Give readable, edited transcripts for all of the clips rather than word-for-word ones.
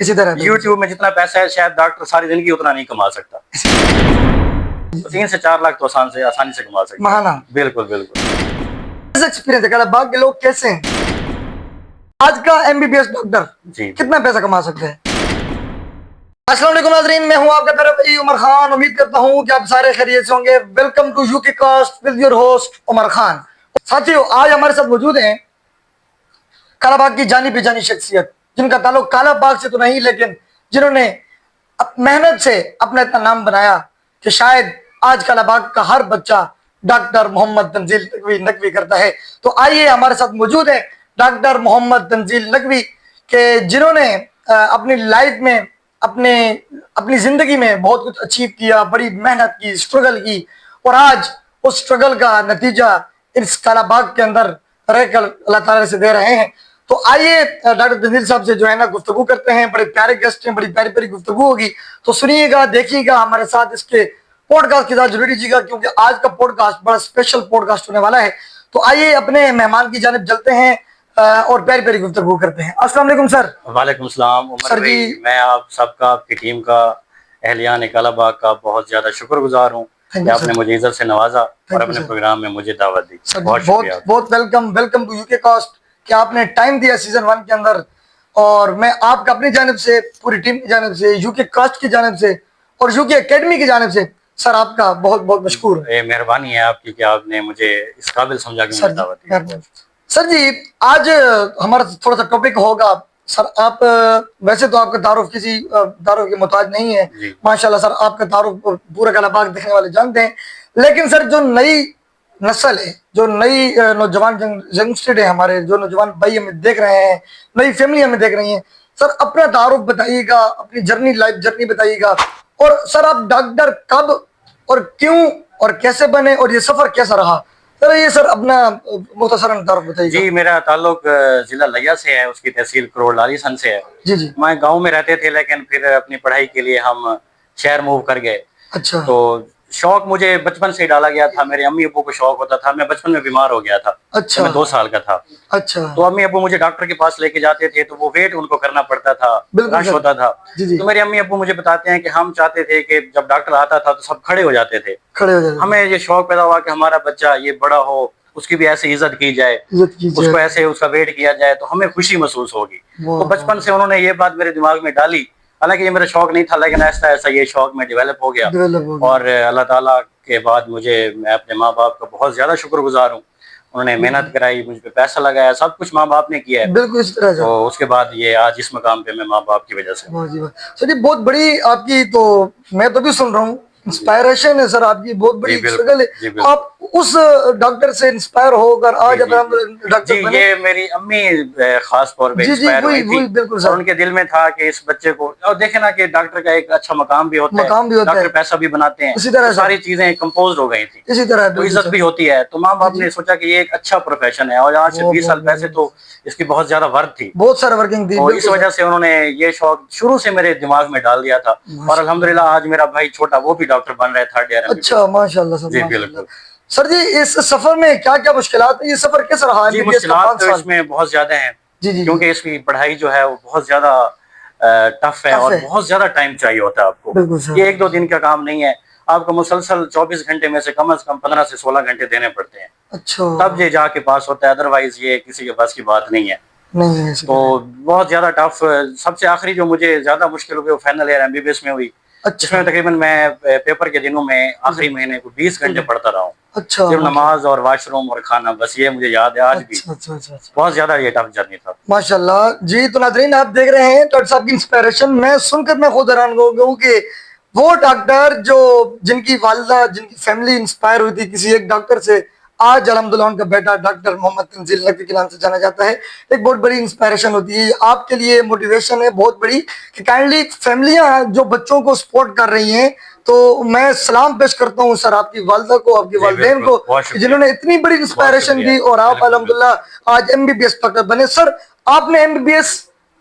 اسی طرح یوٹیوب میں جتنا پیسہ ہے شاید ڈاکٹر ساری زندگی اتنا نہیں کما سکتا. 3 سے 4 لاکھ تو آسانی سے کما سکتا ماہانہ. بالکل بالکل. ایکسپیرینس ہے کالہ باغ کے لوگ کیسے ہیں؟ آج کا MBBS ڈاکٹر جی کتنا پیسہ کما سکتے ہیں؟ السلام علیکم ناظرین، میں ہوں آپ کا پیارا بھائی عمر خان. امید کرتا ہوں کہ آپ سارے خیریت سے ہوں گے. Welcome to UK cast with your host Umar Khan. ساتھیو، آج ہمارے ساتھ موجود ہیں کالہ باغ کی جانی پہچانی شخصیت، جن کا تعلق کالہ باغ سے تو نہیں، لیکن جنہوں نے محنت سے اپنا اتنا نام بنایا کہ شاید آج کالہ باغ کا ہر بچہ ڈاکٹر محمد تنزیل نقوی کرتا ہے. تو آئیے، ہمارے ساتھ موجود ہیں ڈاکٹر محمد تنزیل نقوی، کہ جنہوں نے اپنی لائف میں اپنی زندگی میں بہت کچھ اچیو کیا، بڑی محنت کی، اسٹرگل کی، اور آج اس اسٹرگل کا نتیجہ اس کالہ باغ کے اندر رہ کر اللہ تعالیٰ سے دے رہے ہیں. تو آئیے ڈاکٹر تنزیل صاحب سے جو ہے نا گفتگو کرتے ہیں. بڑے پیارے گیسٹ ہیں، بڑی پیاری پیاری گفتگو ہوگی، تو سنیے گا، دیکھیے گا ہمارے ساتھ. اس کے پوڈ کاسٹ کے ساتھ ضروری دیجیے گا، کیونکہ آج کا پوڈ کاسٹ بڑا اسپیشل پوڈ کاسٹ ہونے والا ہے. تو آئیے اپنے مہمان کی جانب چلتے ہیں اور پیاری پیاری گفتگو کرتے ہیں. السلام علیکم سر. وعلیکم السلام عمر سر بھائی، جی، میں آپ سب کا، آپ کی ٹیم کا، اہلیان کالہ باغ کا بہت زیادہ شکر گزار ہوں کہ آپ نے مجھے عزت سے نوازا اور اپنے پروگرام میں مجھے دعوت دی. بہت شکریہ. بہت ویلکم ٹو UK کاسٹ کہ آپ نے ٹائم دیا سیزن 1 کے اندر. اور میں آپ کا اپنی جانب سے، پوری ٹیم کی جانب سے، UK کاسٹ کی جانب سے اور UK اکیڈمی کی جانب سے سر آپ کا بہت بہت مشکور ہے. یہ مہربانی ہے آپ کی کہ آپ نے مجھے اس قابل سمجھا کہ مجھے دعوت دی. سر جی، آج ہمارا تھوڑا سا ٹاپک ہوگا. سر آپ ویسے تو آپ کا تعارف کسی تعارف کے محتاج نہیں ہے، ماشاءاللہ سر آپ کا تعارف پورا کالہ باغ دیکھنے والے جانتے ہیں. لیکن سر جو نئی نسل ہے، جو نئی نوجوان ینگسٹر ہے، ہمارے جو نوجوان بھائی ہمیں دیکھ رہے ہیں، نئی فیملی ہمیں دیکھ رہی ہیں، سر اپنا تعارف بتائیے گا، اپنی جرنی، لائف جرنی بتائیے گا. اور سر آپ ڈاکٹر کب اور کیوں اور کیسے بنے، اور یہ سفر کیسا رہا؟ سر یہ سر اپنا مختصراً تعارف بتائیے گا. جی، میرا تعلق ضلع لیا سے ہے، اس کی تحصیل کروڑ لالی سن سے ہے. جی جی. میں گاؤں میں رہتے تھے، لیکن پھر اپنی پڑھائی کے لیے ہم شہر موو کر گئے. اچھا. تو شوق مجھے بچپن سے ہی ڈالا گیا تھا. میرے امی ابو کو شوق ہوتا تھا. میں بچپن میں بیمار ہو گیا تھا. اچھا. میں 2 سال کا تھا. اچھا. تو امی ابو مجھے ڈاکٹر کے پاس لے کے جاتے تھے، تو وہ ویٹ ان کو کرنا پڑتا تھا، رش ہوتا تھا. تو میرے امی ابو مجھے بتاتے ہیں کہ ہم چاہتے تھے کہ جب ڈاکٹر آتا تھا تو سب کھڑے ہو جاتے تھے. ہمیں یہ شوق پیدا ہوا کہ ہمارا بچہ یہ بڑا ہو، اس کی بھی ایسے عزت کی جائے، اس کو ایسے اس کا ویٹ کیا جائے تو ہمیں خوشی محسوس ہوگی. تو بچپن سے انہوں نے یہ بات میرے دماغ میں ڈالی. حالانکہ یہ میرا شوق نہیں تھا، لیکن ایسا ایسا یہ شوق میں ڈیولپ ہو گیا. اور اللہ تعالیٰ کے بعد میں اپنے ماں باپ کا بہت زیادہ شکر گزار ہوں. انہوں نے محنت کرائی، مجھ پہ پیسہ لگایا، سب کچھ ماں باپ نے کیا ہے. بالکل اس طرح. تو اس کے بعد یہ آج اس مقام پہ میں ماں باپ کی وجہ سے. سر یہ بہت بڑی آپ کی، تو میں تو بھی سن رہا ہوں، انسپائریشن ہے سر آپ کی، بہت بڑی اسٹرگل ہے. آپ اس ڈاکٹر سے انسپائر ہو کر آج جی، یہ میری امی خاص طور پہ انسپائر ہوئی تھی. اور ان کے دل میں تھا کہ اس بچے کو، اور دیکھیں نا کہ ڈاکٹر کا ایک اچھا مقام بھی ہوتا ہے، ڈاکٹر پیسہ بھی بناتے ہیں، ساری چیزیں کمپوز ہو گئی تھی، اسی طرح تو عزت بھی ہوتی ہے. تو ماں باپ نے سوچا کہ یہ ایک اچھا پروفیشن ہے، اور آج سے 20 سال پہلے تو اس کی بہت زیادہ ورتھ تھی، بہت سارا ورکنگ تھی. اور اس وجہ سے انہوں نے یہ شوق شروع سے میرے دماغ میں ڈال دیا تھا. اور الحمدللہ آج میرا بھائی چھوٹا وہ بھی ڈاکٹر بن رہا ہے، 3rd ایئر. اچھا، ماشاءاللہ سر. جی بالکل. سر جی، اس سفر میں کیا کیا مشکلات ہیں؟ یہ سفر کیسا رہا؟ جی، مشکلات تو اس میں بہت زیادہ ہیں، کیونکہ اس کی پڑھائی جو ہے وہ بہت زیادہ ٹف ہے، اور بہت زیادہ ٹائم چاہیے ہوتا ہے آپ کو. یہ 1-2 دن کا کام نہیں ہے، آپ کو مسلسل 24 گھنٹے میں سے کم از کم 15 سے 16 گھنٹے دینے پڑتے ہیں. اچھا. تب یہ جا کے پاس ہوتا ہے، ادروائز یہ کسی کے پاس کی بات نہیں ہے. تو بہت زیادہ ٹف. سب سے آخری جو مجھے زیادہ مشکل ہوئی وہ فائنل ایئر MBBS میں ہوئی. اس میں تقریباً میں پیپر کے دنوں میں آخری مہینے کو 20 گھنٹے پڑھتا رہا ہوں. صرف نماز اور واش روم اور کھانا، بس یہ مجھے یاد ہے آج بھی. بہت زیادہ یہ ٹف جرنی تھا. ماشاءاللہ. جی تو ناظرین، آپ دیکھ رہے ہیں ڈاکٹر صاحب کی انسپائریشن. میں سن کر میں خود حیران ہو گیا ہوں کہ وہ ڈاکٹر جن کی والدہ، جن کی فیملی انسپائر ہوئی تھی کسی ایک ڈاکٹر سے، آج الحمدللہ ان کا بیٹا ڈاکٹر محمد تنزیل نقوی کے نام سے جانا جاتا ہے. ایک بہت بڑی انسپائریشن ہوتی ہے آپ کے لیے، موٹیویشن ہے بہت بڑی کہ کائنڈلی فیملیاں جو بچوں کو سپورٹ کر رہی ہیں. تو میں سلام پیش کرتا ہوں سر آپ کی والدہ کو، آپ کے والدین کو، جنہوں نے اتنی بڑی انسپائریشن دی، اور آپ الحمدللہ آج MBBS ڈاکٹر بنے. سر آپ نے MBBS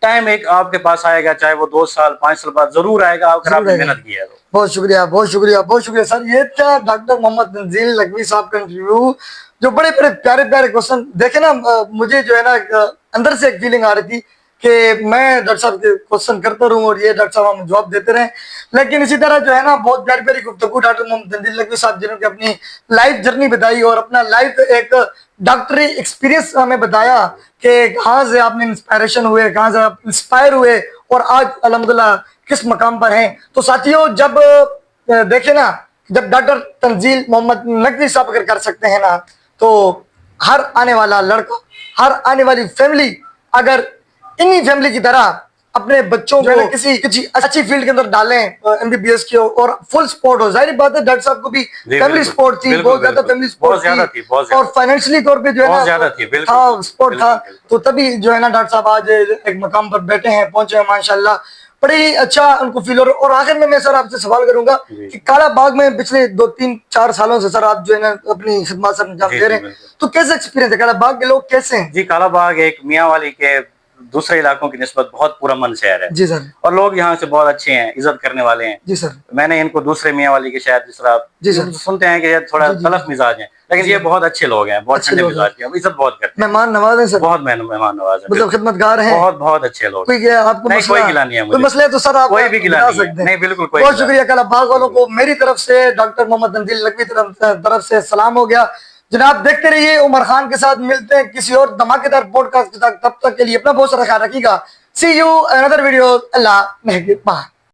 ٹائم ایک آپ کے پاس آئے گا, چاہے وہ 2 سال 5 سال بعد ضرور آئے گا, اگر آپ نے محنت کی ہے تو. بہت شکریہ, بہت شکریہ, بہت شکریہ سر. یہ تھا ڈاکٹر محمد تنزیل لکھوی صاحب کا انٹرویو, جو بڑے بڑے پیارے پیارے کوشچن. دیکھیں نا, مجھے جو ہے نا اندر سے ایک فیلنگ آ رہی تھی کہ میں ڈاکٹر صاحب کے کوشچن کرتا رہوں اور یہ ڈاکٹر صاحب ہمیں جواب دیتے رہیں. لیکن اسی طرح جو ہے نا بہت پیاری پیاری گفتگو ڈاکٹر محمد تنزیل لکھوی صاحب, جنہوں نے اپنی لائف جرنی بتائی اور اپنا لائف ایک ڈاکٹری ایکسپیرینس ہمیں بتایا کہ کہاں سے آپ نے انسپائریشن ہوئے, کہاں سے آپ انسپائر ہوئے اور آج الحمدللہ کس مقام پر ہیں. تو ساتھیوں, جب دیکھیں نا, جب ڈاکٹر تنزیل محمد لکھوی صاحب اگر کر سکتے ہیں نا, تو ہر آنے والا لڑکا, ہر آنے والی فیملی اگر انہی فیملی کی طرح اپنے بچوں کو کسی اچھی فیلڈ کے اندر ڈالیں, ایم بی بی ایس کی, اور فل سپورٹ ہو. ظاہر بات ہے ڈاکٹر صاحب کو بھی فیملی سپورٹ تھی, بہت زیادہ فیملی سپورٹ تھی, اور فائنینشلی طور پہ جو ہے نا سپورٹ تھا. تو تبھی جو ہے نا ڈاکٹر صاحب آج ایک مقام پر بیٹھے ہیں, پہنچے ہیں ماشاءاللہ. بڑی اچھا ان کو فیل ہو رہا ہے. اور آخر میں سر آپ سے سوال کروں گا کہ کالا باغ میں پچھلے 2-3-4 سالوں سے سر آپ جو ہے نا اپنی خدمات سر انجام دے رہے ہیں, تو کیسے ایکسپیرینس ہے, کالا باغ کے لوگ کیسے ہیں؟ جی, کالا باغ ایک میاں والی کے دوسرے علاقوں کی نسبت بہت پرامن شہر ہے. جی سر. اور لوگ یہاں سے بہت اچھے ہیں, عزت کرنے والے ہیں. جی سر. میں نے ان کو دوسرے میاں والی کے شہر جس طرح سنتے ہیں کہ یہ تھوڑا تلخ مزاج ہیں, لیکن یہ بہت اچھے لوگ ہیں, بہت ٹھنڈے مزاج کے, عزت بہت کرتے ہیں, مہمان نواز ہیں سر, بہت مہمان نواز ہیں, مطلب خدمتگار ہیں, بہت بہت اچھے لوگ. کوئی گلا نہیں ہے مجھے, کوئی مسئلہ ہے تو سر آپ کوئی بھی گلا نہیں, بالکل کوئی. بہت شکریہ. کالا باغ والوں کو میری طرف سے, ڈاکٹر محمد تنزیل لکھوی طرف سے سلام ہو گیا. جناب دیکھتے رہیے, عمر خان کے ساتھ ملتے ہیں کسی اور دھماکے دار پوڈ کاسٹ کے ساتھ. تب تک کے لیے اپنا بہت سارا خیال رکھیے گا. سی یو انادر ویڈیو. اللہ نگہبان.